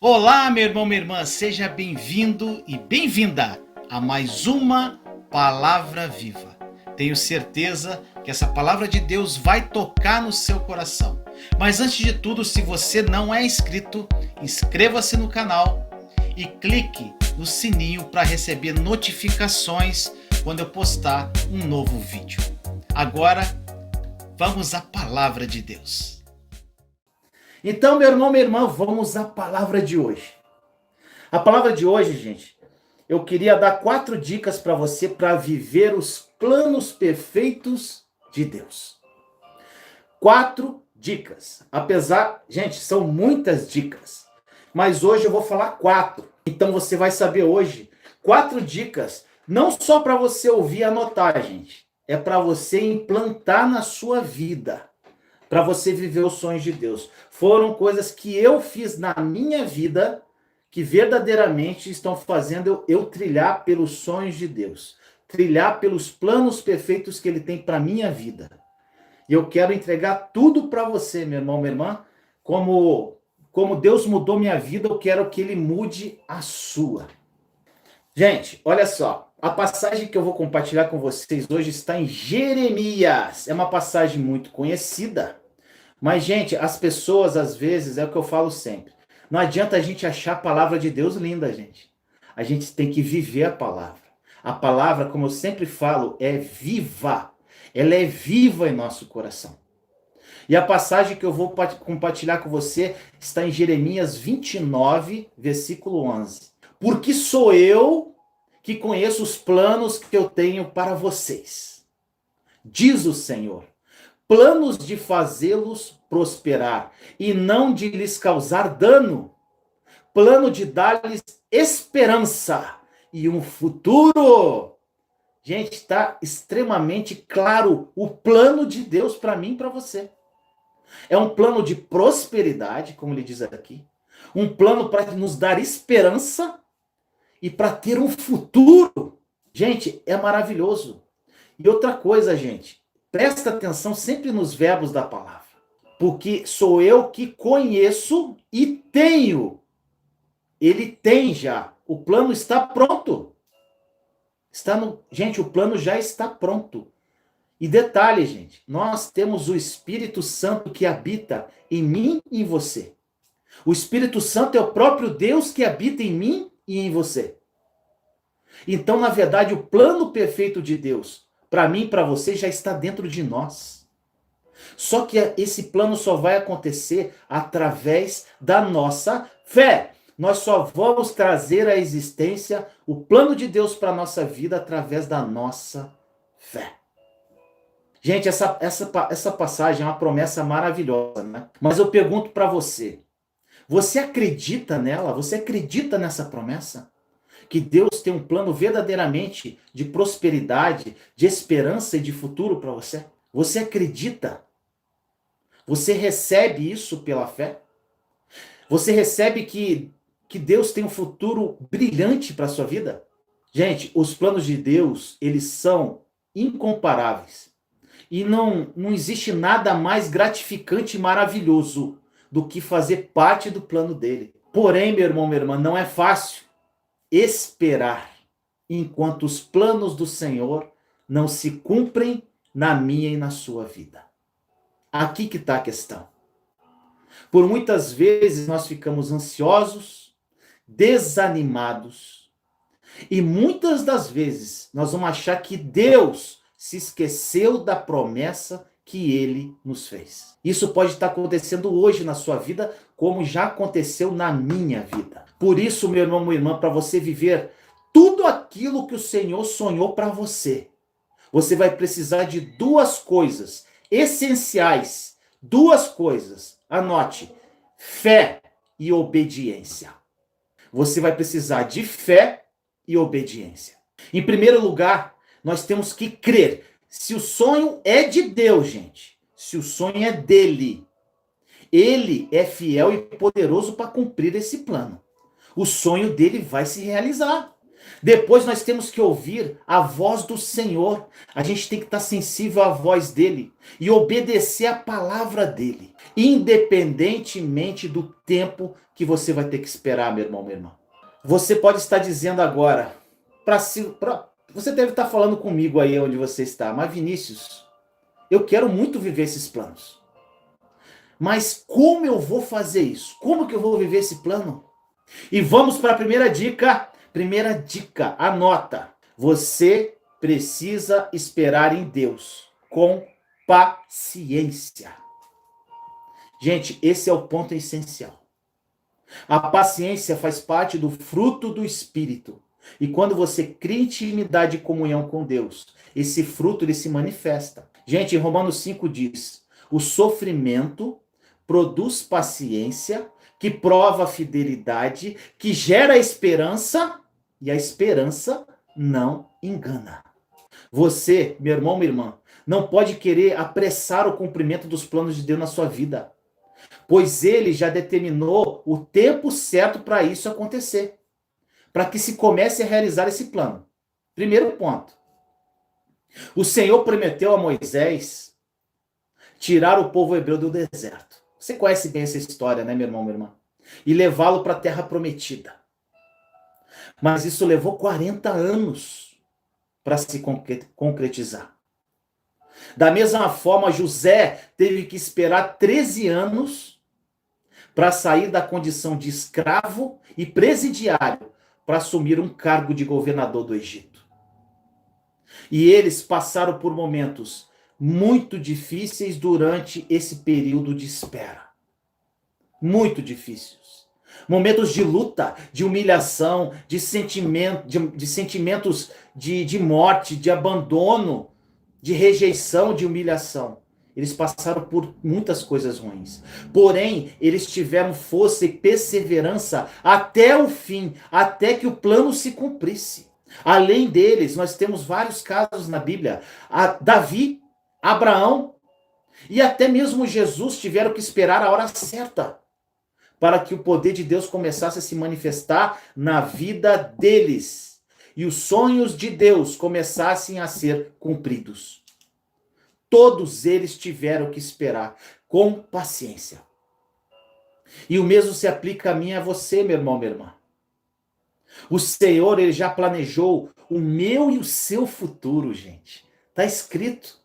Olá, meu irmão, minha irmã, seja bem-vindo e bem-vinda a mais uma Palavra Viva. Tenho certeza que essa palavra de Deus vai tocar no seu coração. Mas antes de tudo, se você não é inscrito, inscreva-se no canal e clique no sininho para receber notificações quando eu postar um novo vídeo. Agora, vamos à palavra de Deus. Então, meu irmão, minha irmã, vamos à palavra de hoje. A palavra de hoje, gente, eu queria dar 4 dicas para você para viver os planos perfeitos de Deus. 4 dicas. Gente, são muitas dicas, mas hoje eu vou falar 4. Então você vai saber hoje 4 dicas, não só para você ouvir e anotar, gente. É para você implantar na sua vida, para você viver os sonhos de Deus. Foram coisas que eu fiz na minha vida que verdadeiramente estão fazendo eu trilhar pelos sonhos de Deus, trilhar pelos planos perfeitos que Ele tem para minha vida. E eu quero entregar tudo para você, meu irmão, minha irmã, como Deus mudou minha vida, eu quero que Ele mude a sua. Gente, olha só, a passagem que eu vou compartilhar com vocês hoje está em Jeremias. É uma passagem muito conhecida, mas, gente, as pessoas, às vezes, é o que eu falo sempre, não adianta a gente achar a palavra de Deus linda, gente. A gente tem que viver a palavra. A palavra, como eu sempre falo, é viva. Ela é viva em nosso coração. E a passagem que eu vou compartilhar com você está em Jeremias 29, versículo 11. Porque sou eu que conheço os planos que eu tenho para vocês, diz o Senhor. Planos de fazê-los prosperar e não de lhes causar dano. Plano de dar-lhes esperança e um futuro. Gente, está extremamente claro o plano de Deus para mim e para você. É um plano de prosperidade, como ele diz aqui. Um plano para nos dar esperança e para ter um futuro. Gente, é maravilhoso. E outra coisa, gente, presta atenção sempre nos verbos da palavra. Porque sou eu que conheço e tenho. Ele tem já. O plano está pronto. Gente, o plano já está pronto. E detalhe, gente, nós temos o Espírito Santo que habita em mim e em você. O Espírito Santo é o próprio Deus que habita em mim e em você. Então, na verdade, o plano perfeito de Deus, para mim e para você, já está dentro de nós. Só que esse plano só vai acontecer através da nossa fé. Nós só vamos trazer à existência o plano de Deus para a nossa vida através da nossa fé. Gente, essa passagem é uma promessa maravilhosa, né? Mas eu pergunto para você, você acredita nela? Você acredita nessa promessa? Que Deus tem um plano verdadeiramente de prosperidade, de esperança e de futuro para você? Você acredita? Você recebe isso pela fé? Você recebe que Deus tem um futuro brilhante para a sua vida? Gente, os planos de Deus, eles são incomparáveis. E não existe nada mais gratificante e maravilhoso do que fazer parte do plano dele. Porém, meu irmão, minha irmã, não é fácil esperar enquanto os planos do Senhor não se cumprem na minha e na sua vida. Aqui que está a questão. Por muitas vezes nós ficamos ansiosos, desanimados, e muitas das vezes nós vamos achar que Deus se esqueceu da promessa que Ele nos fez. Isso pode estar acontecendo hoje na sua vida, como já aconteceu na minha vida. Por isso, meu irmão, minha irmã, para você viver tudo aquilo que o Senhor sonhou para você, você vai precisar de 2 coisas essenciais. 2 coisas. Anote: fé e obediência. Você vai precisar de fé e obediência. Em primeiro lugar, nós temos que crer. Se o sonho é de Deus, gente, se o sonho é dele, ele é fiel e poderoso para cumprir esse plano. O sonho dele vai se realizar. Depois nós temos que ouvir a voz do Senhor. A gente tem que estar sensível à voz dele e obedecer a palavra dele, independentemente do tempo que você vai ter que esperar, meu irmão, minha irmã. Você pode estar dizendo agora, você deve estar falando comigo aí onde você está, mas Vinícius, eu quero muito viver esses planos. Mas como eu vou fazer isso? Como que eu vou viver esse plano? E vamos para a primeira dica. Primeira dica, anota. Você precisa esperar em Deus com paciência. Gente, esse é o ponto essencial. A paciência faz parte do fruto do Espírito. E quando você cria intimidade e comunhão com Deus, esse fruto ele se manifesta. Gente, em Romanos 5 diz: o sofrimento produz paciência, que prova a fidelidade, que gera esperança, e a esperança não engana. Você, meu irmão, minha irmã, não pode querer apressar o cumprimento dos planos de Deus na sua vida, pois ele já determinou o tempo certo para isso acontecer, para que se comece a realizar esse plano. Primeiro ponto. O Senhor prometeu a Moisés tirar o povo hebreu do deserto. Você conhece bem essa história, né, meu irmão, minha irmã? E levá-lo para a terra prometida. Mas isso levou 40 anos para se concretizar. Da mesma forma, José teve que esperar 13 anos para sair da condição de escravo e presidiário para assumir um cargo de governador do Egito. E eles passaram por momentos muito difíceis durante esse período de espera. Muito difíceis. Momentos de luta, de humilhação, de sentimentos de morte, de abandono, de rejeição, de humilhação. Eles passaram por muitas coisas ruins. Porém, eles tiveram força e perseverança até o fim, até que o plano se cumprisse. Além deles, nós temos vários casos na Bíblia. Davi, Abraão e até mesmo Jesus tiveram que esperar a hora certa para que o poder de Deus começasse a se manifestar na vida deles e os sonhos de Deus começassem a ser cumpridos. Todos eles tiveram que esperar com paciência. E o mesmo se aplica a mim e a você, meu irmão, minha irmã. O Senhor, ele já planejou o meu e o seu futuro, gente. Está escrito.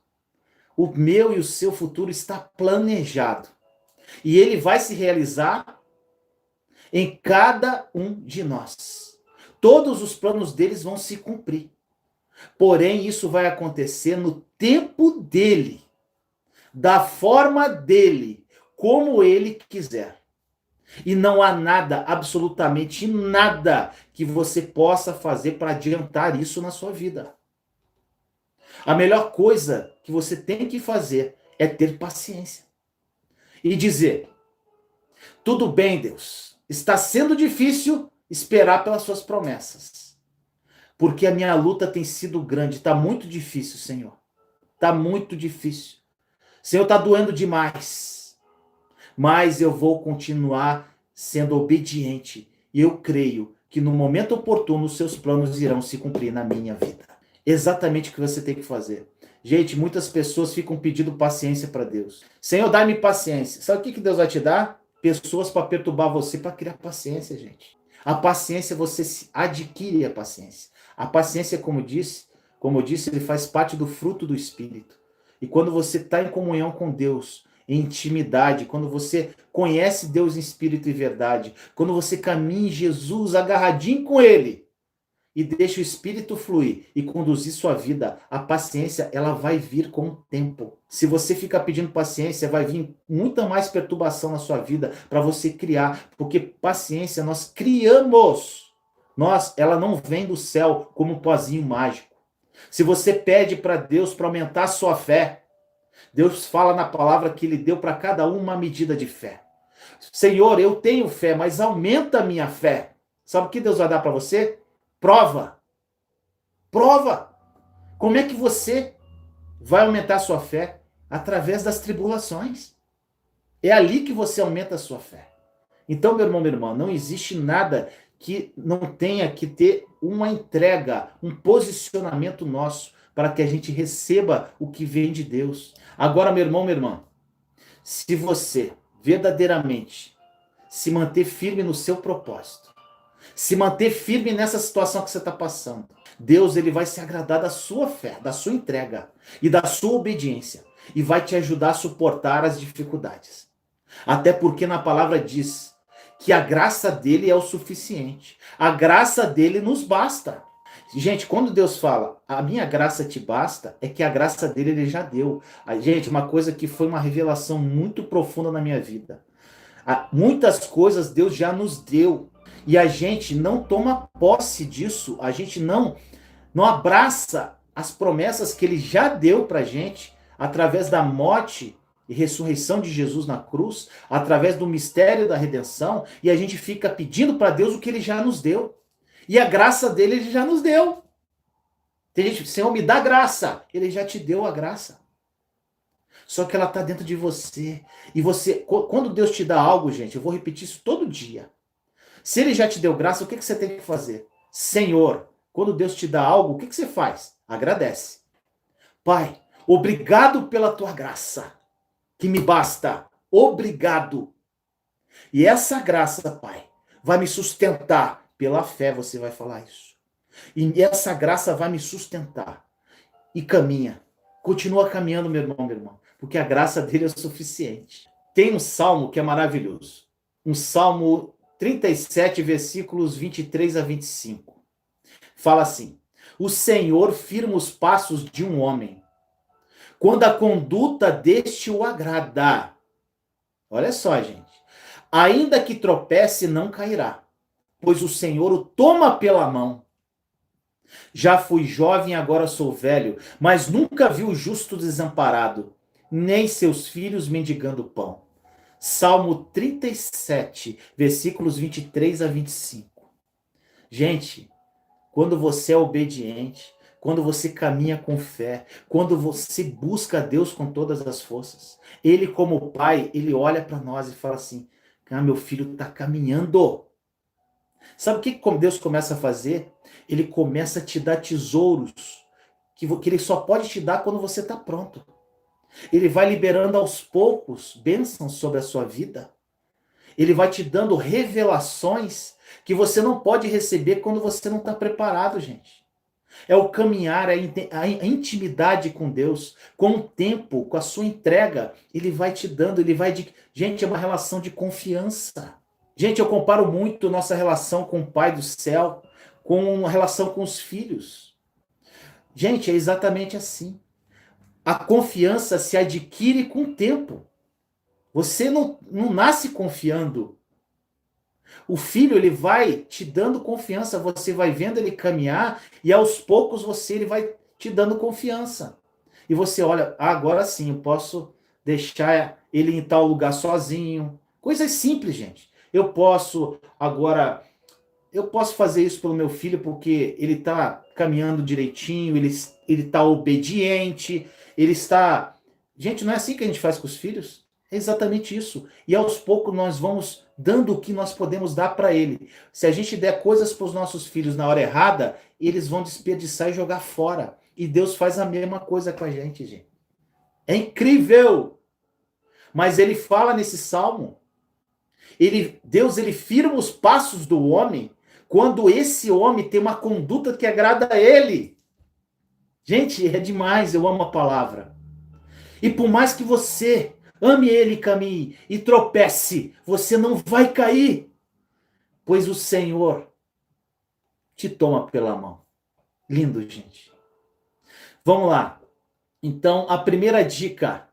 O meu e o seu futuro está planejado. E ele vai se realizar em cada um de nós. Todos os planos deles vão se cumprir. Porém, isso vai acontecer no tempo dele, da forma dele, como ele quiser. E não há nada, absolutamente nada, que você possa fazer para adiantar isso na sua vida. A melhor coisa que você tem que fazer é ter paciência. E dizer: tudo bem, Deus, está sendo difícil esperar pelas suas promessas. Porque a minha luta tem sido grande. Está muito difícil, Senhor. Está muito difícil. Senhor, está doendo demais. Mas eu vou continuar sendo obediente. E eu creio que no momento oportuno os seus planos irão se cumprir na minha vida. Exatamente o que você tem que fazer. Gente, muitas pessoas ficam pedindo paciência para Deus. Senhor, dá-me paciência. Sabe o que Deus vai te dar? Pessoas para perturbar você, para criar paciência, gente. A paciência, você adquire a paciência. A paciência, como eu disse, ele faz parte do fruto do Espírito. E quando você está em comunhão com Deus, em intimidade, quando você conhece Deus em espírito e verdade, quando você caminha em Jesus agarradinho com Ele, e deixa o Espírito fluir e conduzir sua vida, a paciência, ela vai vir com o tempo. Se você ficar pedindo paciência, vai vir muita mais perturbação na sua vida para você criar, porque paciência nós criamos. Ela não vem do céu como um pozinho mágico. Se você pede para Deus para aumentar a sua fé, Deus fala na palavra que Ele deu para cada um uma medida de fé. Senhor, eu tenho fé, mas aumenta a minha fé. Sabe o que Deus vai dar para você? Prova. Prova. Como é que você vai aumentar a sua fé? Através das tribulações. É ali que você aumenta a sua fé. Então, meu irmão, minha irmã, não existe nada que não tenha que ter uma entrega, um posicionamento nosso para que a gente receba o que vem de Deus. Agora, meu irmão, minha irmã, se você verdadeiramente se manter firme no seu propósito, se manter firme nessa situação que você está passando, Deus ele vai se agradar da sua fé, da sua entrega e da sua obediência e vai te ajudar a suportar as dificuldades. Até porque na palavra diz que a graça dele é o suficiente. A graça dele nos basta. Gente, quando Deus fala, a minha graça te basta, é que a graça dele ele já deu. Gente, uma coisa que foi uma revelação muito profunda na minha vida. Muitas coisas Deus já nos deu. E a gente não toma posse disso. A gente não abraça as promessas que ele já deu pra gente através da morte e ressurreição de Jesus na cruz, através do mistério da redenção, e a gente fica pedindo para Deus o que ele já nos deu. E a graça dele ele já nos deu. Tem gente, Senhor, me dá graça. Ele já te deu a graça. Só que ela está dentro de você. E você, quando Deus te dá algo, gente, eu vou repetir isso todo dia. Se ele já te deu graça, o que você tem que fazer? Senhor, quando Deus te dá algo, o que você faz? Agradece. Pai, obrigado pela tua graça, que me basta. Obrigado. E essa graça, Pai, vai me sustentar. Pela fé você vai falar isso. E essa graça vai me sustentar. E caminha. Continua caminhando, meu irmão, minha irmã. Porque a graça dele é o suficiente. Tem um salmo que é maravilhoso. Um salmo 37, versículos 23 a 25. Fala assim: o Senhor firma os passos de um homem, quando a conduta deste o agrada. Olha só, gente. Ainda que tropece, não cairá, pois o Senhor o toma pela mão. Já fui jovem, agora sou velho, mas nunca vi o justo desamparado, nem seus filhos mendigando pão. Salmo 37, versículos 23 a 25. Gente, quando você é obediente, quando você caminha com fé, quando você busca a Deus com todas as forças, ele como pai, ele olha para nós e fala assim: meu filho está caminhando. Sabe o que Deus começa a fazer? Ele começa a te dar tesouros que ele só pode te dar quando você está pronto. Ele vai liberando aos poucos bênçãos sobre a sua vida. Ele vai te dando revelações que você não pode receber quando você não está preparado, gente. É o caminhar, a intimidade com Deus, com o tempo, com a sua entrega. Ele vai te dando, Gente, é uma relação de confiança. Gente, eu comparo muito nossa relação com o Pai do céu com a relação com os filhos. Gente, é exatamente assim. A confiança se adquire com o tempo. Você não nasce confiando. O filho, ele vai te dando confiança, você vai vendo ele caminhar e aos poucos ele vai te dando confiança. E você olha, agora sim, eu posso deixar ele em tal lugar sozinho. Coisas simples, gente. Eu posso fazer isso pelo meu filho porque ele está caminhando direitinho, ele está obediente, ele está... Gente, não é assim que a gente faz com os filhos? É exatamente isso. E aos poucos nós vamos dando o que nós podemos dar para ele. Se a gente der coisas para os nossos filhos na hora errada, eles vão desperdiçar e jogar fora. E Deus faz a mesma coisa com a gente, gente. É incrível! Mas ele fala nesse salmo, Deus ele firma os passos do homem quando esse homem tem uma conduta que agrada a ele. Gente, é demais, eu amo a palavra. E por mais que você ame ele e caminhe e tropece, você não vai cair, pois o Senhor te toma pela mão. Lindo, gente. Vamos lá. Então, a primeira dica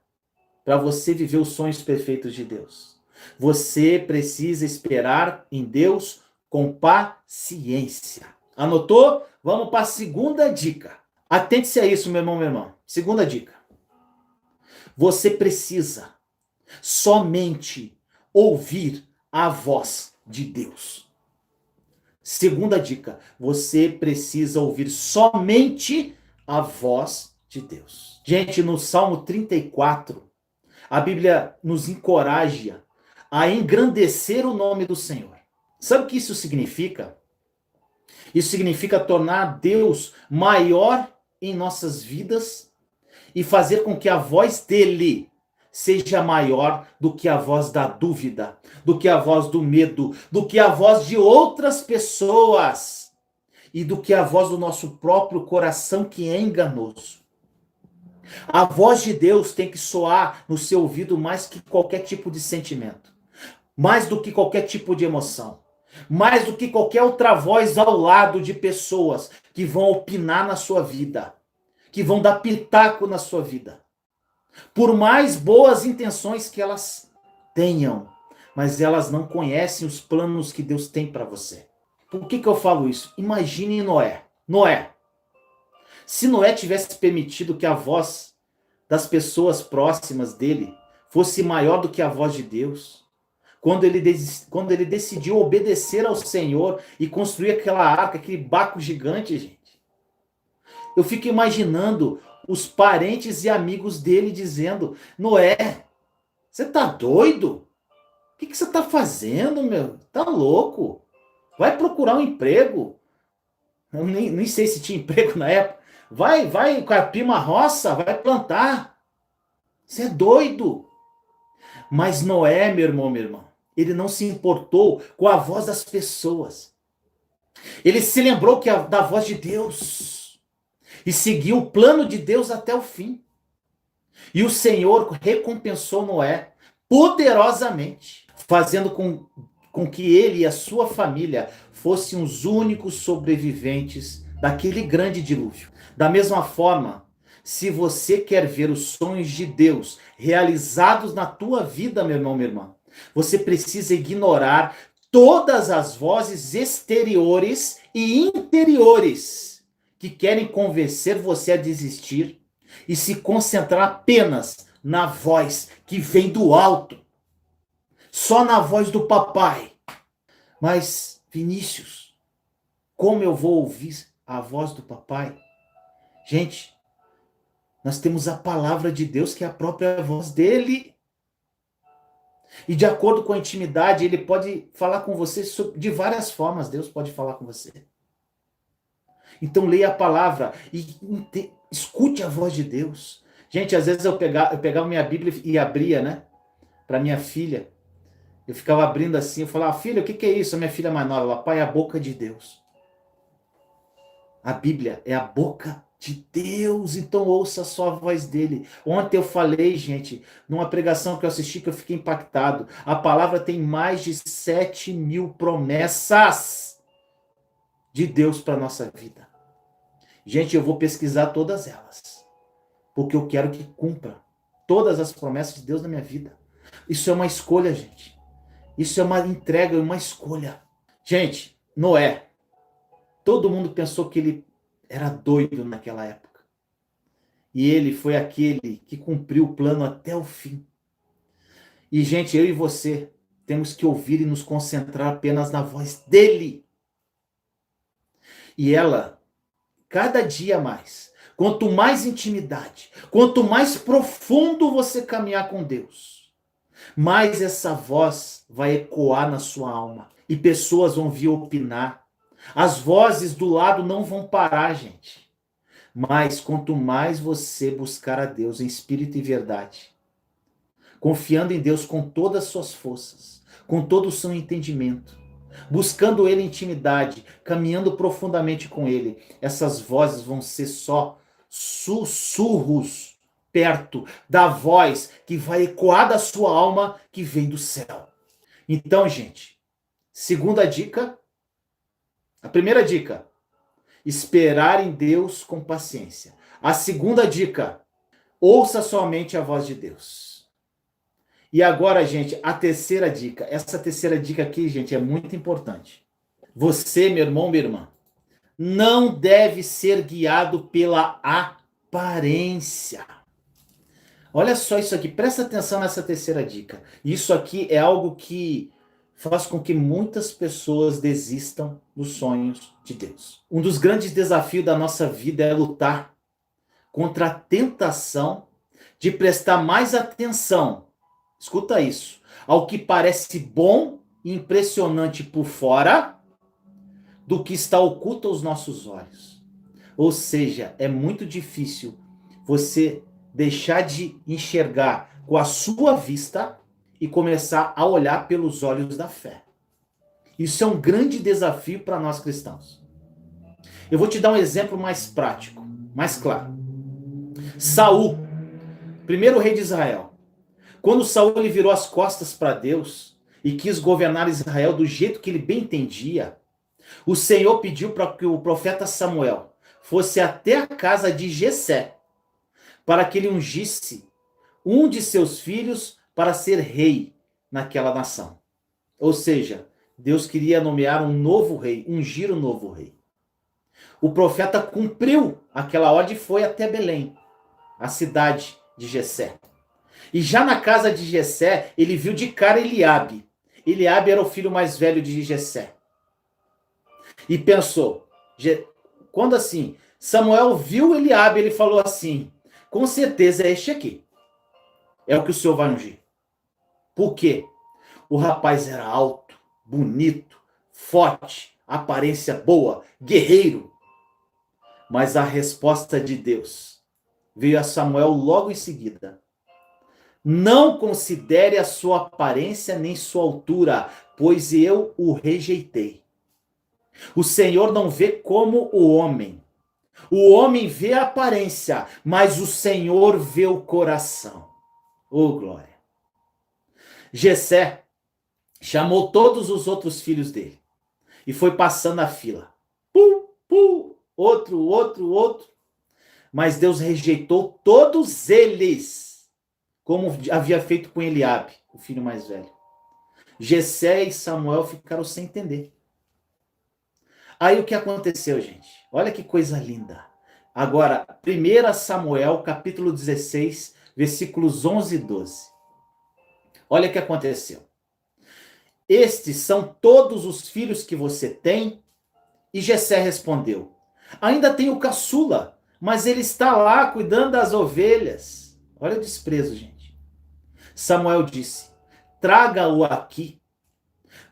para você viver os sonhos perfeitos de Deus. Você precisa esperar em Deus com paciência. Anotou? Vamos para a segunda dica. Atente-se a isso, meu irmão, minha irmã. Segunda dica. Você precisa somente ouvir a voz de Deus. Segunda dica. Você precisa ouvir somente a voz de Deus. Gente, no Salmo 34, a Bíblia nos encoraja a engrandecer o nome do Senhor. Sabe o que isso significa? Isso significa tornar Deus maior em nossas vidas e fazer com que a voz dele seja maior do que a voz da dúvida, do que a voz do medo, do que a voz de outras pessoas e do que a voz do nosso próprio coração que é enganoso. A voz de Deus tem que soar no seu ouvido mais que qualquer tipo de sentimento, mais do que qualquer tipo de emoção, mais do que qualquer outra voz ao lado de pessoas que vão opinar na sua vida, que vão dar pitaco na sua vida. Por mais boas intenções que elas tenham, mas elas não conhecem os planos que Deus tem para você. Por que eu falo isso? Imagine Noé. Se Noé tivesse permitido que a voz das pessoas próximas dele fosse maior do que a voz de Deus, quando ele decidiu obedecer ao Senhor e construir aquela arca, aquele barco gigante, gente, eu fico imaginando os parentes e amigos dele dizendo: Noé, você tá doido? O que você tá fazendo, meu? Tá louco? Vai procurar um emprego. Eu nem sei se tinha emprego na época. Vai carpir uma roça, vai plantar. Você é doido. Mas Noé, meu irmão, minha irmã, ele não se importou com a voz das pessoas. Ele se lembrou da voz de Deus e seguiu o plano de Deus até o fim. E o Senhor recompensou Noé poderosamente, fazendo com que ele e a sua família fossem os únicos sobreviventes daquele grande dilúvio. Da mesma forma, se você quer ver os sonhos de Deus realizados na tua vida, meu irmão, minha irmã, você precisa ignorar todas as vozes exteriores e interiores que querem convencer você a desistir e se concentrar apenas na voz que vem do alto. Só na voz do papai. Mas, Vinícius, como eu vou ouvir a voz do papai? Gente, nós temos a palavra de Deus, que é a própria voz dele. E de acordo com a intimidade, ele pode falar com você de várias formas. Deus pode falar com você. Então leia a palavra e escute a voz de Deus. Gente, às vezes eu pegava minha Bíblia e abria, né? Para minha filha. Eu ficava abrindo assim, eu falava: filha, o que é isso? A minha filha mais nova, ela: pai, é a boca de Deus. A Bíblia é a boca de Deus, então ouça só a voz dele. Ontem eu falei, gente, numa pregação que eu assisti, que eu fiquei impactado. A palavra tem mais de 7.000 promessas de Deus para a nossa vida. Gente, eu vou pesquisar todas elas, porque eu quero que cumpra todas as promessas de Deus na minha vida. Isso é uma escolha, gente. Isso é uma entrega, uma escolha. Gente, Noé, todo mundo pensou que ele era doido naquela época. E ele foi aquele que cumpriu o plano até o fim. E, gente, eu e você temos que ouvir e nos concentrar apenas na voz dele. E ela, cada dia mais, quanto mais intimidade, quanto mais profundo você caminhar com Deus, mais essa voz vai ecoar na sua alma. E pessoas vão vir opinar. As vozes do lado não vão parar, gente. Mas quanto mais você buscar a Deus em espírito e verdade, confiando em Deus com todas as suas forças, com todo o seu entendimento, buscando Ele em intimidade, caminhando profundamente com Ele, essas vozes vão ser só sussurros perto da voz que vai ecoar da sua alma, que vem do céu. Então, gente, segunda dica. A primeira dica: esperar em Deus com paciência. A segunda dica: ouça somente a voz de Deus. E agora, gente, a terceira dica. Essa terceira dica aqui, gente, é muito importante. Você, meu irmão, minha irmã, não deve ser guiado pela aparência. Olha só isso aqui, presta atenção nessa terceira dica. Isso aqui é algo que faz com que muitas pessoas desistam dos sonhos de Deus. Um dos grandes desafios da nossa vida é lutar contra a tentação de prestar mais atenção, escuta isso, ao que parece bom e impressionante por fora do que está oculto aos nossos olhos. Ou seja, é muito difícil você deixar de enxergar com a sua vista e começar a olhar pelos olhos da fé. Isso é um grande desafio para nós cristãos. Eu vou te dar um exemplo mais prático, mais claro. Saul, primeiro rei de Israel. Quando Saul ele virou as costas para Deus e quis governar Israel do jeito que ele bem entendia, o Senhor pediu para que o profeta Samuel fosse até a casa de Jessé, para que ele ungisse um de seus filhos para ser rei naquela nação. Ou seja, Deus queria nomear um novo rei, ungir um novo rei. O profeta cumpriu aquela ordem e foi até Belém, a cidade de Jessé. E já na casa de Jessé, ele viu de cara Eliabe. Eliabe era o filho mais velho de Jessé. E pensou, quando assim, Samuel viu Eliabe, ele falou assim, com certeza é este aqui. É o que o Senhor vai ungir. Por quê? O rapaz era alto, bonito, forte, aparência boa, guerreiro. Mas a resposta de Deus veio a Samuel logo em seguida. Não considere a sua aparência nem sua altura, pois eu o rejeitei. O Senhor não vê como o homem. O homem vê a aparência, mas o Senhor vê o coração. Oh, glória. Jessé chamou todos os outros filhos dele e foi passando a fila. Pum, pum, outro. Mas Deus rejeitou todos eles, como havia feito com Eliabe, o filho mais velho. Jessé e Samuel ficaram sem entender. Aí o que aconteceu, gente? Olha que coisa linda. Agora, 1 Samuel, capítulo 16, versículos 11 e 12. Olha o que aconteceu. Estes são todos os filhos que você tem? E Jessé respondeu, ainda tenho o caçula, mas ele está lá cuidando das ovelhas. Olha o desprezo, gente. Samuel disse, traga-o aqui.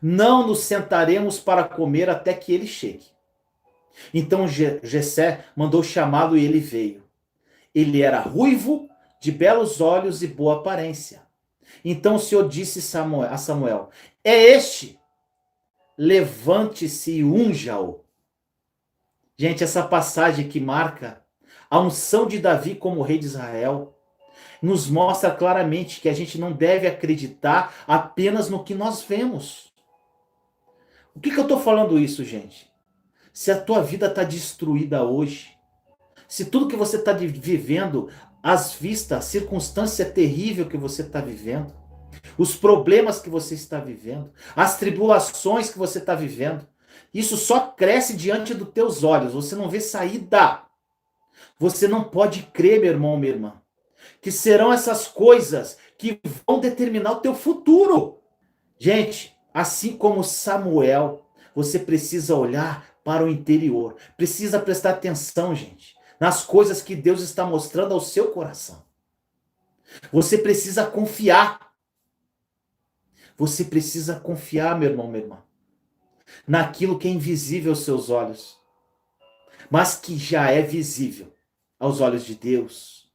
Não nos sentaremos para comer até que ele chegue. Então Jessé mandou chamá-lo e ele veio. Ele era ruivo, de belos olhos e boa aparência. Então o Senhor disse a Samuel, é este, levante-se e unja-o. Gente, essa passagem que marca a unção de Davi como rei de Israel, nos mostra claramente que a gente não deve acreditar apenas no que nós vemos. O que eu estou falando isso, gente? Se a tua vida está destruída hoje, se tudo que você está vivendo, as vistas, a circunstância terrível que você está vivendo, os problemas que você está vivendo, as tribulações que você está vivendo, isso só cresce diante dos teus olhos, você não vê saída. Você não pode crer, meu irmão, minha irmã, que serão essas coisas que vão determinar o teu futuro. Gente, assim como Samuel, você precisa olhar para o interior. Precisa prestar atenção, gente, nas coisas que Deus está mostrando ao seu coração. Você precisa confiar. Você precisa confiar, meu irmão, minha irmã, naquilo que é invisível aos seus olhos, mas que já é visível aos olhos de Deus.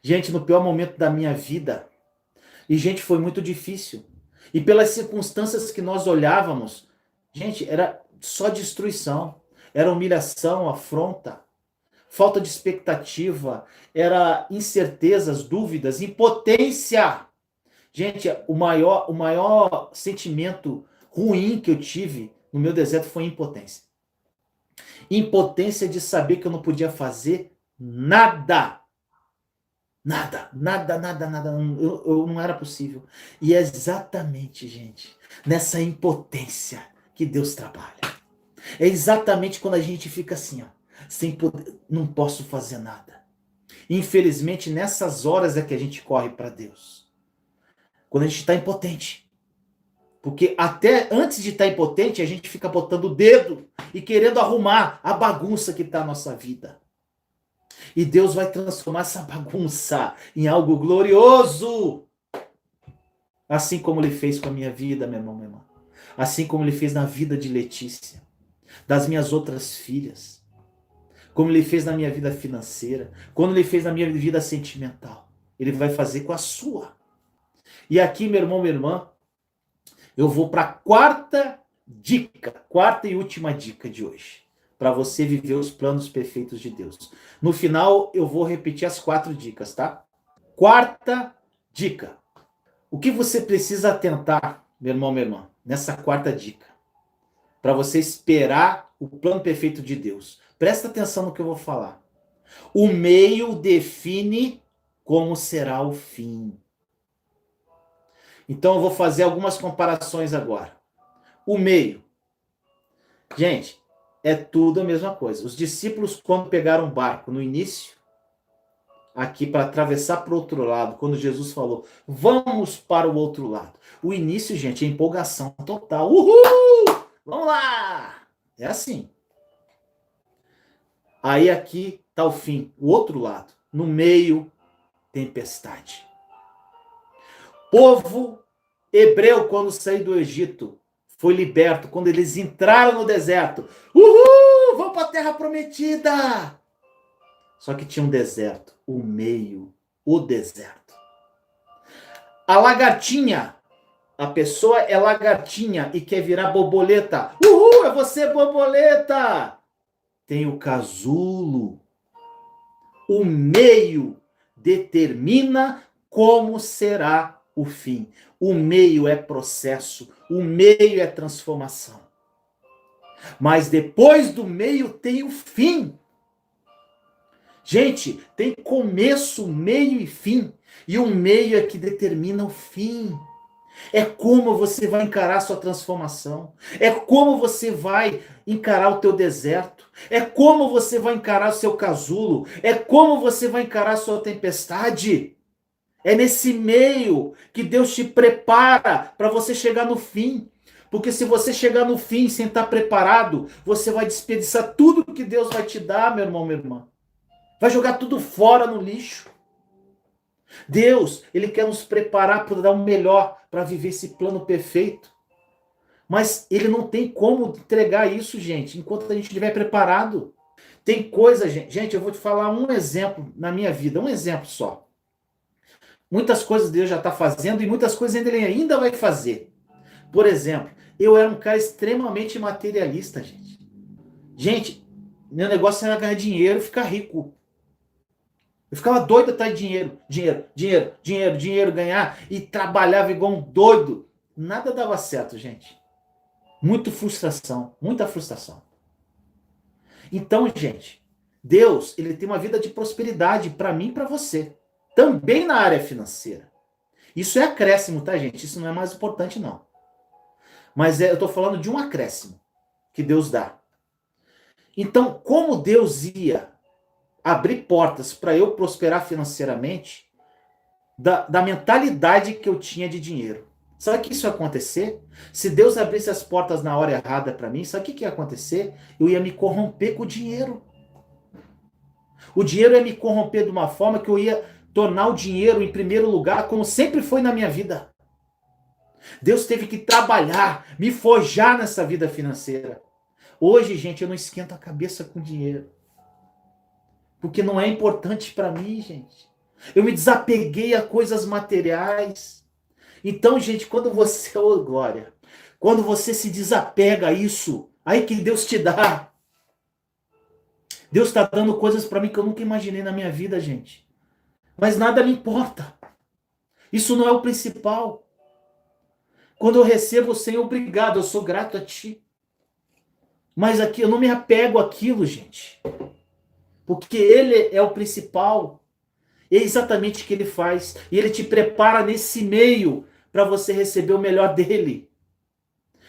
Gente, no pior momento da minha vida, e gente, foi muito difícil. E pelas circunstâncias que nós olhávamos, gente, era só destruição, era humilhação, afronta, falta de expectativa, era incertezas, dúvidas, impotência. Gente, o maior sentimento ruim que eu tive no meu deserto foi impotência. Impotência de saber que eu não podia fazer nada. Nada. Eu não era possível. E é exatamente, gente, nessa impotência que Deus trabalha. É exatamente quando a gente fica assim, ó, sem poder, não posso fazer nada. Infelizmente, nessas horas é que a gente corre para Deus. Quando a gente está impotente. Porque até antes de estar impotente, a gente fica botando o dedo e querendo arrumar a bagunça que está na nossa vida. E Deus vai transformar essa bagunça em algo glorioso. Assim como ele fez com a minha vida, meu irmão, minha irmã. Assim como ele fez na vida de Letícia, das minhas outras filhas. Como ele fez na minha vida financeira. Como ele fez na minha vida sentimental. Ele vai fazer com a sua. E aqui, meu irmão, minha irmã, eu vou para a quarta dica. Quarta e última dica de hoje. Para você viver os planos perfeitos de Deus. No final, eu vou repetir as 4 dicas, tá? Quarta dica. O que você precisa atentar, meu irmão, minha irmã, nessa quarta dica, para você esperar o plano perfeito de Deus? Presta atenção no que eu vou falar. O meio define como será o fim. Então eu vou fazer algumas comparações agora. O meio. Gente, é tudo a mesma coisa. Os discípulos, quando pegaram o barco no início, aqui para atravessar para o outro lado, quando Jesus falou, vamos para o outro lado. O início, gente, é empolgação total. Uhul! Vamos lá! É assim. Aí aqui está o fim, o outro lado. No meio, tempestade. Povo hebreu, quando saiu do Egito, foi liberto, quando eles entraram no deserto. Uhul! Vamos para a terra prometida! Só que tinha um deserto, o meio, o deserto. A lagartinha, a pessoa é lagartinha e quer virar borboleta. Uhul, é você borboleta! Tem o casulo. O meio determina como será o fim. O meio é processo, o meio é transformação. Mas depois do meio tem o fim. Gente, tem começo, meio e fim. E o meio é que determina o fim. É como você vai encarar a sua transformação. É como você vai encarar o teu deserto. É como você vai encarar o seu casulo. É como você vai encarar a sua tempestade. É nesse meio que Deus te prepara para você chegar no fim. Porque se você chegar no fim sem estar preparado, você vai desperdiçar tudo que Deus vai te dar, meu irmão, minha irmã. Vai jogar tudo fora no lixo. Deus, ele quer nos preparar para dar o melhor, para viver esse plano perfeito. Mas ele não tem como entregar isso, gente, enquanto a gente estiver preparado. Tem coisa, gente. Gente, eu vou te falar um exemplo na minha vida, um exemplo só. Muitas coisas Deus já está fazendo e muitas coisas ele ainda vai fazer. Por exemplo, eu era um cara extremamente materialista, gente. Gente, meu negócio era ganhar dinheiro e ficar rico. Eu ficava doido atrás de dinheiro, ganhar e trabalhava igual um doido. Nada dava certo, gente. Muita frustração. Então, gente, Deus, ele tem uma vida de prosperidade para mim e para você. Também na área financeira. Isso é acréscimo, tá, gente? Isso não é mais importante, não. Mas eu estou falando de um acréscimo que Deus dá. Então, como Deus ia abrir portas para eu prosperar financeiramente da mentalidade que eu tinha de dinheiro. Sabe que isso ia acontecer? Se Deus abrisse as portas na hora errada para mim, sabe o que ia acontecer? Eu ia me corromper com o dinheiro. O dinheiro ia me corromper de uma forma que eu ia tornar o dinheiro em primeiro lugar, como sempre foi na minha vida. Deus teve que trabalhar, me forjar nessa vida financeira. Hoje, gente, eu não esquento a cabeça com dinheiro. Porque não é importante para mim, gente. Eu me desapeguei a coisas materiais. Então, gente, quando você, ô glória, quando você se desapega a isso, aí que Deus te dá. Deus está dando coisas para mim que eu nunca imaginei na minha vida, gente. Mas nada me importa. Isso não é o principal. Quando eu recebo, Senhor, obrigado, eu sou grato a Ti. Mas aqui eu não me apego àquilo, gente. Porque Ele é o principal. É exatamente o que Ele faz. E Ele te prepara nesse meio para você receber o melhor dEle.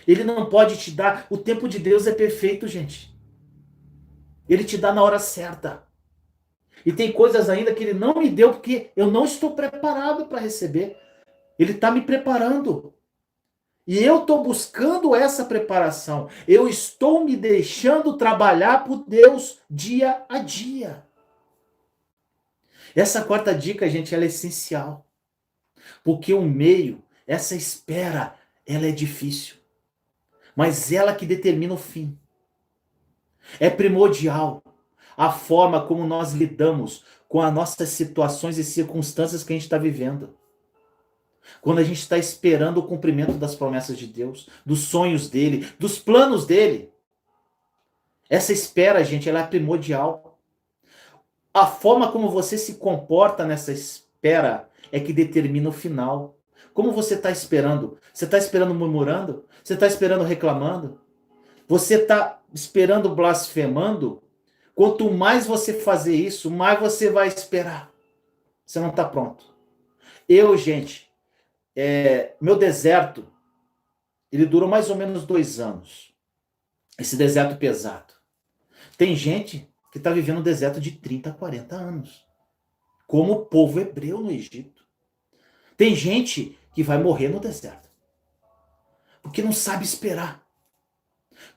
Ele não pode te dar... O tempo de Deus é perfeito, gente. Ele te dá na hora certa. E tem coisas ainda que Ele não me deu porque eu não estou preparado para receber. Ele está me preparando. E eu estou buscando essa preparação. Eu estou me deixando trabalhar por Deus dia a dia. Essa quarta dica, gente, ela é essencial. Porque o meio essa espera, ela é difícil, mas ela que determina o fim. É primordial a forma como nós lidamos com as nossas situações e circunstâncias que a gente está vivendo. Quando a gente está esperando o cumprimento das promessas de Deus, dos sonhos dele, dos planos dele. Essa espera, gente, ela é primordial. A forma como você se comporta nessa espera é que determina o final. Como você está esperando? Você está esperando murmurando? Você está esperando reclamando? Você está esperando blasfemando? Quanto mais você fazer isso, mais você vai esperar. Você não está pronto. Gente, meu deserto, ele durou mais ou menos 2 anos. Esse deserto pesado. Tem gente que está vivendo um deserto de 30, 40 anos. Como o povo hebreu no Egito. Tem gente que vai morrer no deserto. Porque não sabe esperar.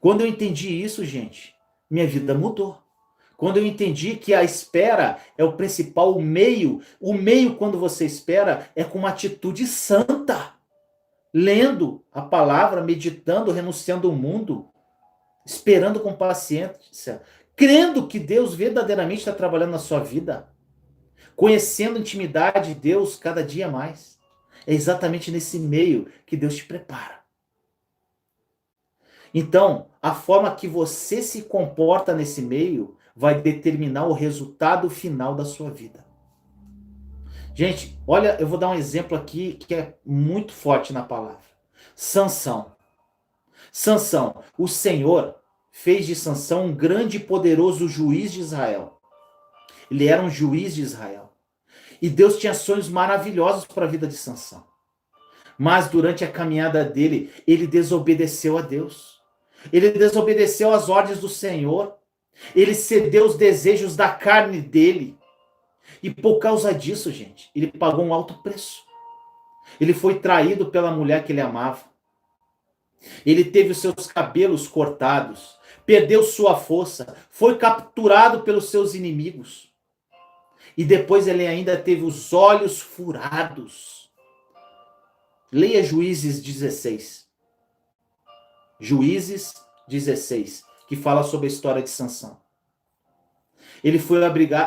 Quando eu entendi isso, gente, minha vida mudou. Quando eu entendi que a espera é o principal meio, o meio quando você espera é com uma atitude santa. Lendo a palavra, meditando, renunciando ao mundo, esperando com paciência, crendo que Deus verdadeiramente está trabalhando na sua vida, conhecendo a intimidade de Deus cada dia mais. É exatamente nesse meio que Deus te prepara. Então, a forma que você se comporta nesse meio vai determinar o resultado final da sua vida. Gente, olha, eu vou dar um exemplo aqui que é muito forte na palavra. Sansão. Sansão, o Senhor fez de Sansão um grande e poderoso juiz de Israel. Ele era um juiz de Israel. E Deus tinha sonhos maravilhosos para a vida de Sansão. Mas durante a caminhada dele, ele desobedeceu a Deus. Ele desobedeceu às ordens do Senhor. Ele cedeu os desejos da carne dele. E por causa disso, gente, ele pagou um alto preço. Ele foi traído pela mulher que ele amava. Ele teve os seus cabelos cortados. Perdeu sua força. Foi capturado pelos seus inimigos. E depois ele ainda teve os olhos furados. Leia Juízes 16. Juízes 16, que fala sobre a história de Sansão. Ele foi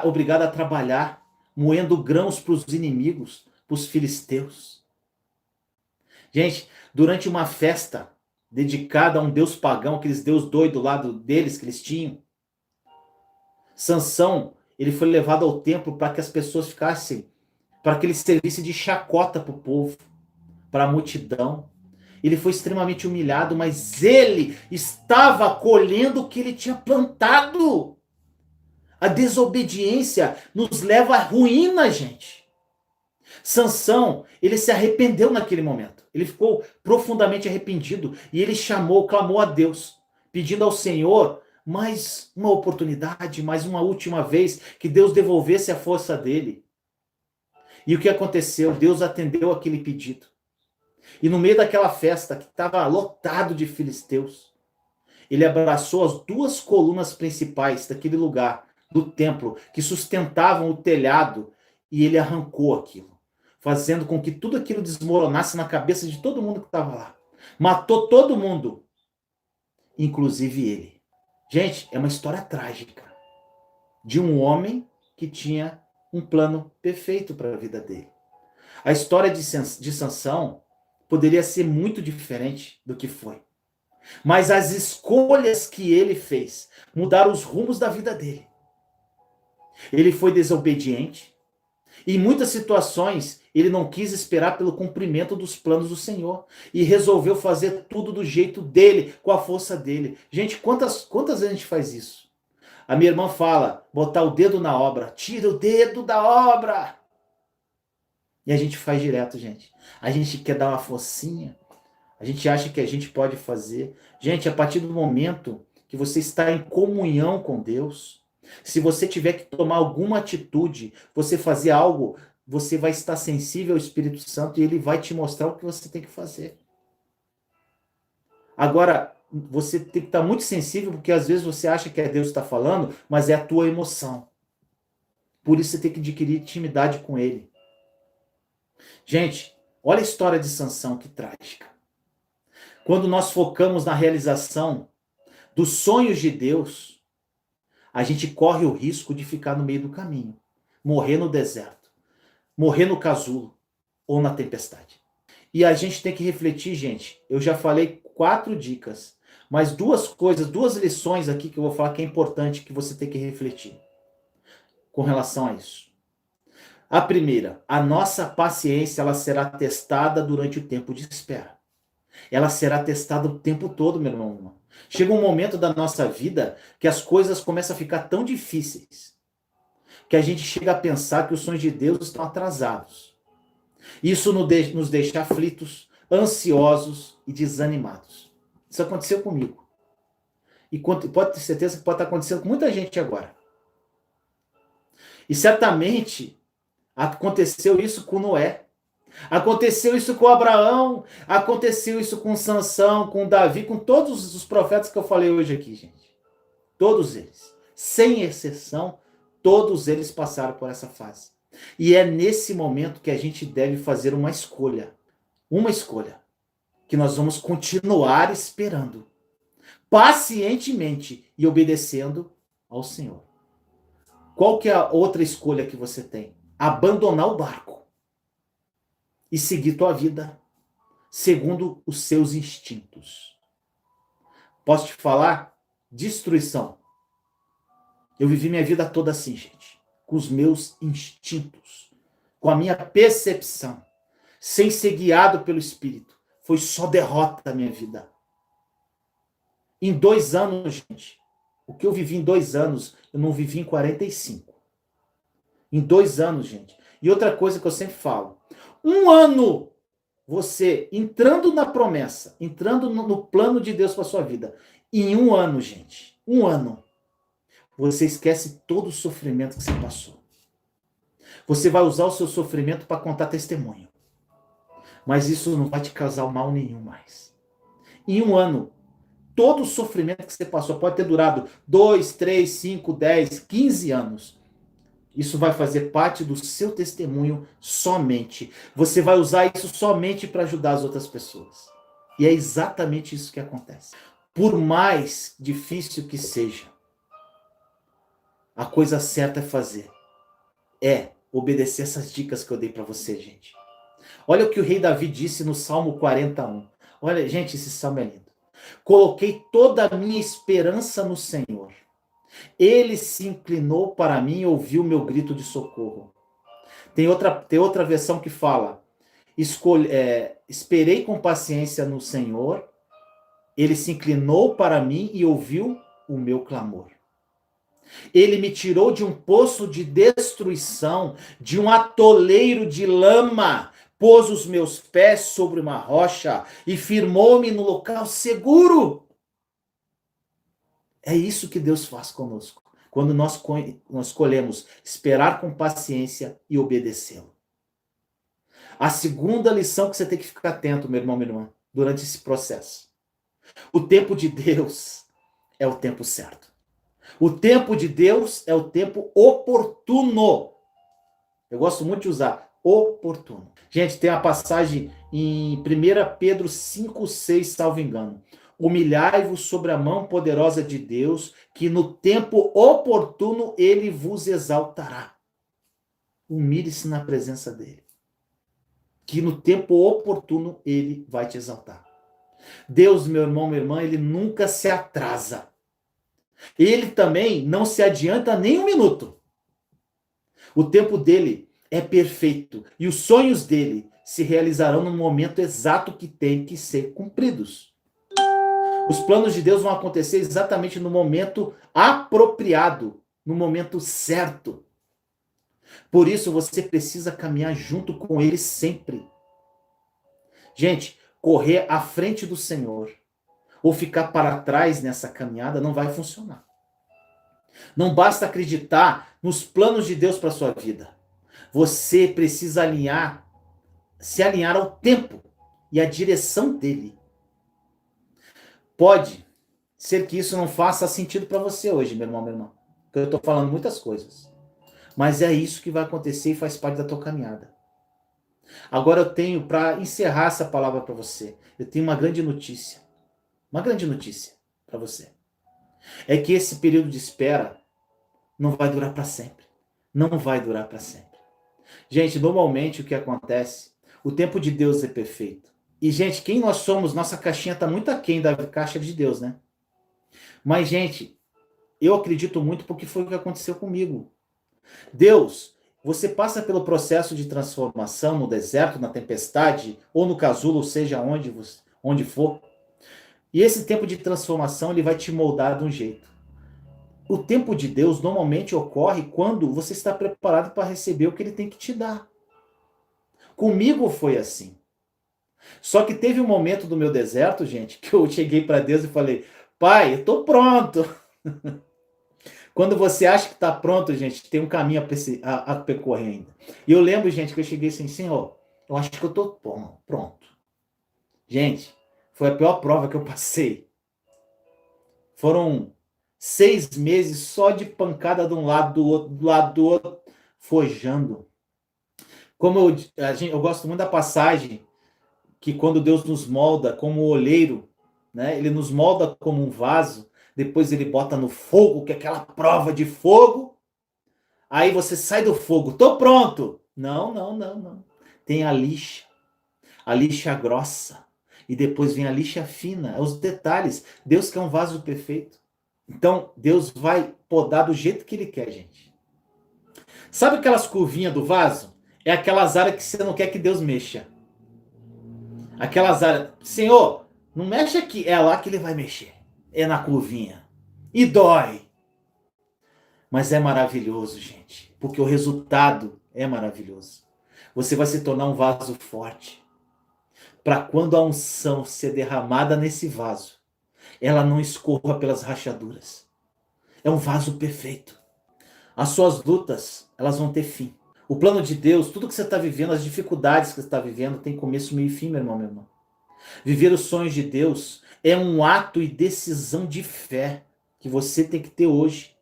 obrigado a trabalhar, moendo grãos para os inimigos, para os filisteus. Gente, durante uma festa dedicada a um deus pagão, aqueles deus doido lá deles que eles tinham, Sansão, ele foi levado ao templo para que as pessoas ficassem, para que ele servisse de chacota para o povo, para a multidão. Ele foi extremamente humilhado, mas ele estava colhendo o que ele tinha plantado. A desobediência nos leva à ruína, gente. Sansão, ele se arrependeu naquele momento. Ele ficou profundamente arrependido e ele clamou a Deus, pedindo ao Senhor mais uma oportunidade, mais uma última vez, que Deus devolvesse a força dele. E o que aconteceu? Deus atendeu aquele pedido. E no meio daquela festa, que estava lotado de filisteus, ele abraçou as 2 colunas principais daquele lugar, do templo, que sustentavam o telhado, e ele arrancou aquilo, fazendo com que tudo aquilo desmoronasse na cabeça de todo mundo que estava lá. Matou todo mundo, inclusive ele. Gente, é uma história trágica de um homem que tinha um plano perfeito para a vida dele. A história de Sansão poderia ser muito diferente do que foi. Mas as escolhas que ele fez mudaram os rumos da vida dele. Ele foi desobediente. E em muitas situações, ele não quis esperar pelo cumprimento dos planos do Senhor. E resolveu fazer tudo do jeito dele, com a força dele. Gente, quantas vezes a gente faz isso? A minha irmã fala, botar o dedo na obra. Tira o dedo da obra. E a gente faz direto, gente. A gente quer dar uma forcinha. A gente acha que a gente pode fazer. Gente, a partir do momento que você está em comunhão com Deus, se você tiver que tomar alguma atitude, você fazer algo, você vai estar sensível ao Espírito Santo e ele vai te mostrar o que você tem que fazer. Agora, você tem que estar muito sensível, porque às vezes você acha que é Deus que está falando, mas é a tua emoção. Por isso você tem que adquirir intimidade com ele. Gente, Olha a história de Sansão, que trágica. Quando nós focamos na realização dos sonhos de Deus, a gente corre o risco de ficar no meio do caminho, morrer no deserto, morrer no casulo ou na tempestade. E a gente tem que refletir, gente. Eu já falei 4 dicas, mas 2 coisas, 2 lições aqui que eu vou falar que é importante que você tem que refletir com relação a isso. A primeira, a nossa paciência ela será testada durante o tempo de espera. Ela será testada o tempo todo, meu irmão. Chega um momento da nossa vida que as coisas começam a ficar tão difíceis que a gente chega a pensar que os sonhos de Deus estão atrasados. Isso nos deixa aflitos, ansiosos e desanimados. Isso aconteceu comigo. E pode ter certeza que pode estar acontecendo com muita gente agora. E certamente aconteceu isso com Noé. Aconteceu isso com Abraão. Aconteceu isso com Sansão, com Davi, com todos os profetas que eu falei hoje aqui, gente. Todos eles. Sem exceção, todos eles passaram por essa fase. E é nesse momento que a gente deve fazer uma escolha. Uma escolha. Que nós vamos continuar esperando. Pacientemente e obedecendo ao Senhor. Qual que é a outra escolha que você tem? Abandonar o barco. E seguir tua vida segundo os seus instintos. Posso te falar? Destruição. Eu vivi minha vida toda assim, gente. Com os meus instintos. Com a minha percepção. Sem ser guiado pelo Espírito. Foi só derrota na minha vida. Em 2 anos, gente. O que eu vivi em 2 anos, eu não vivi em 45. Em 2 anos, gente. E outra coisa que eu sempre falo. 1 ano, você entrando na promessa, entrando no plano de Deus para sua vida. Em 1 ano, gente. 1 ano. Você esquece todo o sofrimento que você passou. Você vai usar o seu sofrimento para contar testemunho. Mas isso não vai te causar mal nenhum mais. Em 1 ano, todo o sofrimento que você passou pode ter durado 2, 3, 5, 10, 15 anos. Isso vai fazer parte do seu testemunho somente. Você vai usar isso somente para ajudar as outras pessoas. E é exatamente isso que acontece. Por mais difícil que seja, a coisa certa é fazer. É obedecer essas dicas que eu dei para você, gente. Olha o que o rei Davi disse no Salmo 41. Olha, gente, esse salmo é lindo. Coloquei toda a minha esperança no Senhor. Ele se inclinou para mim e ouviu meu grito de socorro. Tem outra versão que fala: esperei com paciência no Senhor, ele se inclinou para mim e ouviu o meu clamor. Ele me tirou de um poço de destruição, de um atoleiro de lama, pôs os meus pés sobre uma rocha e firmou-me no local seguro. É isso que Deus faz conosco, quando nós escolhemos esperar com paciência e obedecê-lo. A segunda lição que você tem que ficar atento, meu irmão, minha irmã, durante esse processo. O tempo de Deus é o tempo certo. O tempo de Deus é o tempo oportuno. Eu gosto muito de usar oportuno. Gente, tem uma passagem em 1 Pedro 5,6, salvo engano. Humilhai-vos sobre a mão poderosa de Deus, que no tempo oportuno ele vos exaltará. Humilhe-se na presença dele. Que no tempo oportuno ele vai te exaltar. Deus, meu irmão, minha irmã, ele nunca se atrasa. Ele também não se adianta nem 1 minuto. O tempo dele é perfeito e os sonhos dele se realizarão no momento exato que tem que ser cumpridos. Os planos de Deus vão acontecer exatamente no momento apropriado, no momento certo. Por isso você precisa caminhar junto com ele sempre. Gente, correr à frente do Senhor ou ficar para trás nessa caminhada não vai funcionar. Não basta acreditar nos planos de Deus para a sua vida. Você precisa se alinhar ao tempo e à direção dele. Pode ser que isso não faça sentido para você hoje, meu irmão, minha irmã. Porque eu estou falando muitas coisas. Mas é isso que vai acontecer e faz parte da tua caminhada. Agora eu tenho, para encerrar essa palavra para você, eu tenho uma grande notícia. Uma grande notícia para você. É que esse período de espera não vai durar para sempre. Não vai durar para sempre. Gente, normalmente o que acontece, o tempo de Deus é perfeito. E, gente, quem nós somos, nossa caixinha está muito aquém da caixa de Deus, né? Mas, gente, eu acredito muito porque foi o que aconteceu comigo. Deus, você passa pelo processo de transformação no deserto, na tempestade, ou no casulo, ou seja, onde for. E esse tempo de transformação, ele vai te moldar de um jeito. O tempo de Deus normalmente ocorre quando você está preparado para receber o que ele tem que te dar. Comigo foi assim. Só que teve um momento do meu deserto, gente, que eu cheguei para Deus e falei: Pai, eu estou pronto. Quando você acha que está pronto, gente, tem um caminho a percorrer ainda. E eu lembro, gente, que eu cheguei assim: Senhor, eu acho que eu estou pronto. Gente, foi a pior prova que eu passei. Foram 6 meses só de pancada de um lado, do lado do outro, forjando. Como eu gosto muito da passagem que quando Deus nos molda como oleiro, né? Ele nos molda como um vaso, depois ele bota no fogo, que é aquela prova de fogo. Aí você sai do fogo, tô pronto. Não, não, não, não. Tem a lixa grossa, e depois vem a lixa fina, é os detalhes. Deus quer um vaso perfeito. Então, Deus vai podar do jeito que ele quer, gente. Sabe aquelas curvinhas do vaso? É aquelas áreas que você não quer que Deus mexa. Aquelas áreas, Senhor, não mexe aqui, é lá que ele vai mexer. É na curvinha. E dói. Mas é maravilhoso, gente, porque o resultado é maravilhoso. Você vai se tornar um vaso forte. Para quando a unção ser derramada nesse vaso, ela não escorra pelas rachaduras. É um vaso perfeito. As suas lutas, elas vão ter fim. O plano de Deus, tudo que você está vivendo, as dificuldades que você está vivendo, tem começo, meio e fim, meu irmão, meu irmão. Viver os sonhos de Deus é um ato e decisão de fé que você tem que ter hoje.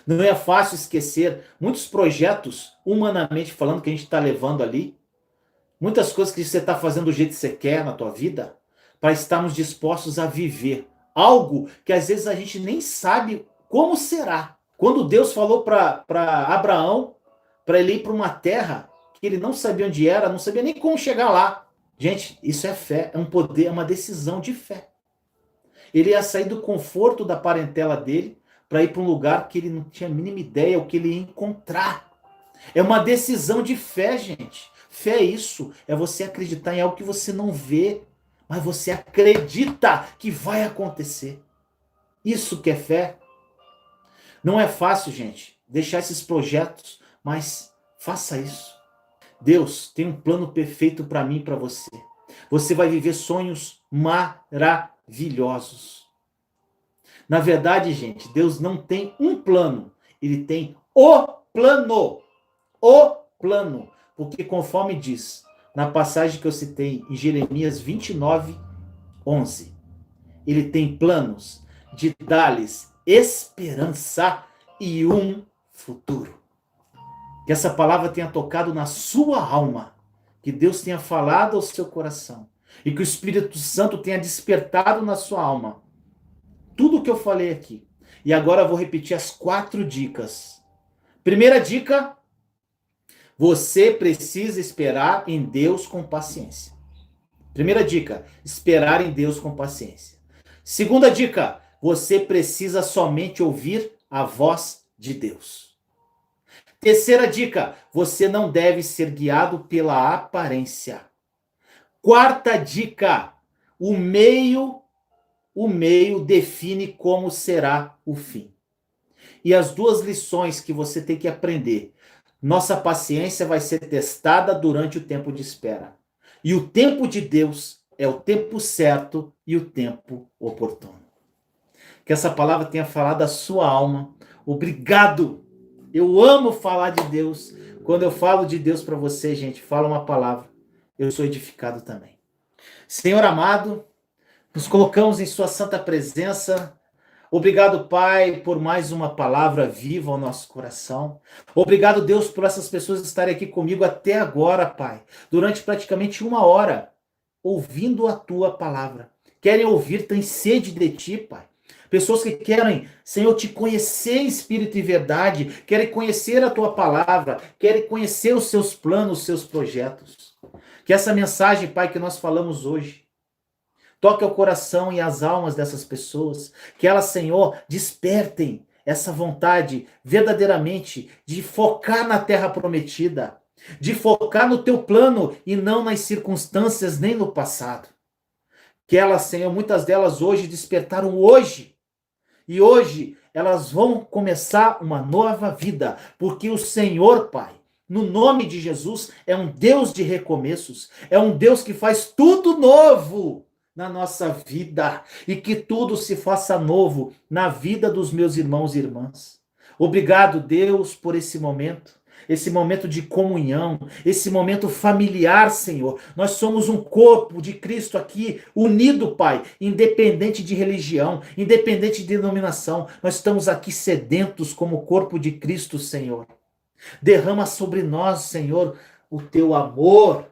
Não é fácil esquecer muitos projetos, humanamente falando, que a gente está levando ali. Muitas coisas que você está fazendo do jeito que você quer na tua vida, para estarmos dispostos a viver algo que às vezes a gente nem sabe como será. Quando Deus falou para Abraão, para ele ir para uma terra que ele não sabia onde era, não sabia nem como chegar lá. Gente, isso é fé, é um poder, é uma decisão de fé. Ele ia sair do conforto da parentela dele para ir para um lugar que ele não tinha a mínima ideia o que ele ia encontrar. É uma decisão de fé, gente. Fé é isso, é você acreditar em algo que você não vê, mas você acredita que vai acontecer. Isso que é fé. Não é fácil, gente, deixar esses projetos, mas faça isso. Deus tem um plano perfeito para mim e para você. Você vai viver sonhos maravilhosos. Na verdade, gente, Deus não tem um plano. Ele tem o plano. O plano. Porque conforme diz na passagem que eu citei em Jeremias 29, 11, ele tem planos de dar-lhes esperança e um futuro. Que essa palavra tenha tocado na sua alma, que Deus tenha falado ao seu coração e que o Espírito Santo tenha despertado na sua alma tudo o que eu falei aqui. E agora eu vou repetir as 4 dicas. Primeira dica: você precisa esperar em Deus com paciência. Primeira dica: esperar em Deus com paciência. Segunda dica: você precisa somente ouvir a voz de Deus. Terceira dica: você não deve ser guiado pela aparência. Quarta dica: o meio define como será o fim. E as 2 lições que você tem que aprender: nossa paciência vai ser testada durante o tempo de espera. E o tempo de Deus é o tempo certo e o tempo oportuno. Que essa palavra tenha falado à sua alma. Obrigado. Eu amo falar de Deus. Quando eu falo de Deus para você, gente, fala uma palavra, eu sou edificado também. Senhor amado, nos colocamos em sua santa presença Obrigado, Pai, por mais uma palavra viva ao nosso coração. Obrigado, Deus, por essas pessoas estarem aqui comigo até agora, Pai, durante praticamente 1 hora, ouvindo a Tua palavra. Querem ouvir, têm sede de Ti, Pai. Pessoas que querem, Senhor, Te conhecer em espírito e verdade, querem conhecer a Tua palavra, querem conhecer os Seus planos, os Seus projetos. Que essa mensagem, Pai, que nós falamos hoje, toque o coração e as almas dessas pessoas. Que elas, Senhor, despertem essa vontade verdadeiramente de focar na terra prometida, de focar no teu plano e não nas circunstâncias nem no passado. Que elas, Senhor, muitas delas hoje despertaram hoje. E hoje elas vão começar uma nova vida, porque o Senhor, Pai, no nome de Jesus, é um Deus de recomeços, é um Deus que faz tudo novo na nossa vida e que tudo se faça novo na vida dos meus irmãos e irmãs. Obrigado, Deus, por esse momento de comunhão, esse momento familiar, Senhor. Nós somos um corpo de Cristo aqui, unido, Pai, independente de religião, independente de denominação. Nós estamos aqui sedentos como corpo de Cristo, Senhor. Derrama sobre nós, Senhor, o teu amor,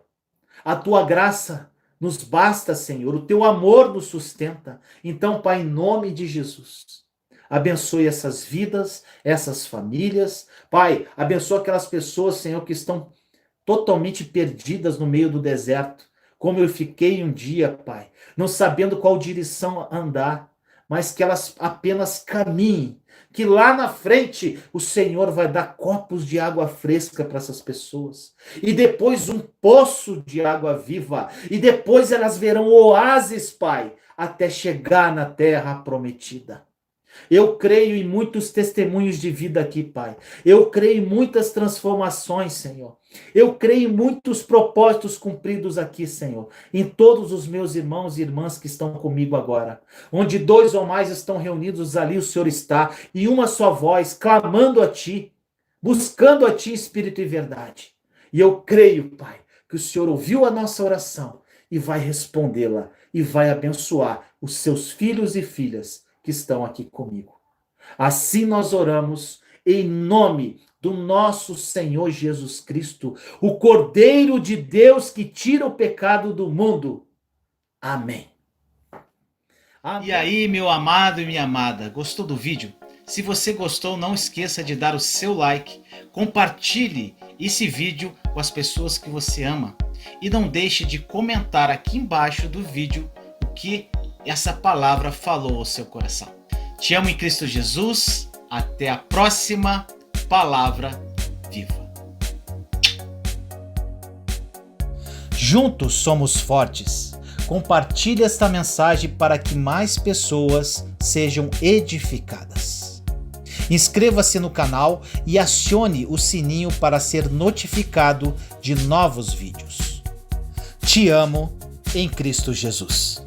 a tua graça nos basta, Senhor, o teu amor nos sustenta. Então, Pai, em nome de Jesus, abençoe essas vidas, essas famílias. Pai, abençoe aquelas pessoas, Senhor, que estão totalmente perdidas no meio do deserto, como eu fiquei um dia, Pai, não sabendo qual direção andar, mas que elas apenas caminhem, que lá na frente o Senhor vai dar copos de água fresca para essas pessoas, e depois um poço de água viva, e depois elas verão oásis, Pai, até chegar na terra prometida. Eu creio em muitos testemunhos de vida aqui, Pai. Eu creio em muitas transformações, Senhor. Eu creio em muitos propósitos cumpridos aqui, Senhor. Em todos os meus irmãos e irmãs que estão comigo agora. Onde 2 ou mais estão reunidos, ali o Senhor está. E uma só voz, clamando a Ti, buscando a Ti, Espírito e verdade. E eu creio, Pai, que o Senhor ouviu a nossa oração e vai respondê-la. E vai abençoar os seus filhos e filhas que estão aqui comigo. Assim nós oramos em nome do nosso Senhor Jesus Cristo, o Cordeiro de Deus que tira o pecado do mundo. Amém. Amém. E aí, meu amado e minha amada, gostou do vídeo? Se você gostou, não esqueça de dar o seu like, compartilhe esse vídeo com as pessoas que você ama e não deixe de comentar aqui embaixo do vídeo o que essa palavra falou ao seu coração. Te amo em Cristo Jesus. Até a próxima Palavra Viva. Juntos somos fortes. Compartilhe esta mensagem para que mais pessoas sejam edificadas. Inscreva-se no canal e acione o sininho para ser notificado de novos vídeos. Te amo em Cristo Jesus.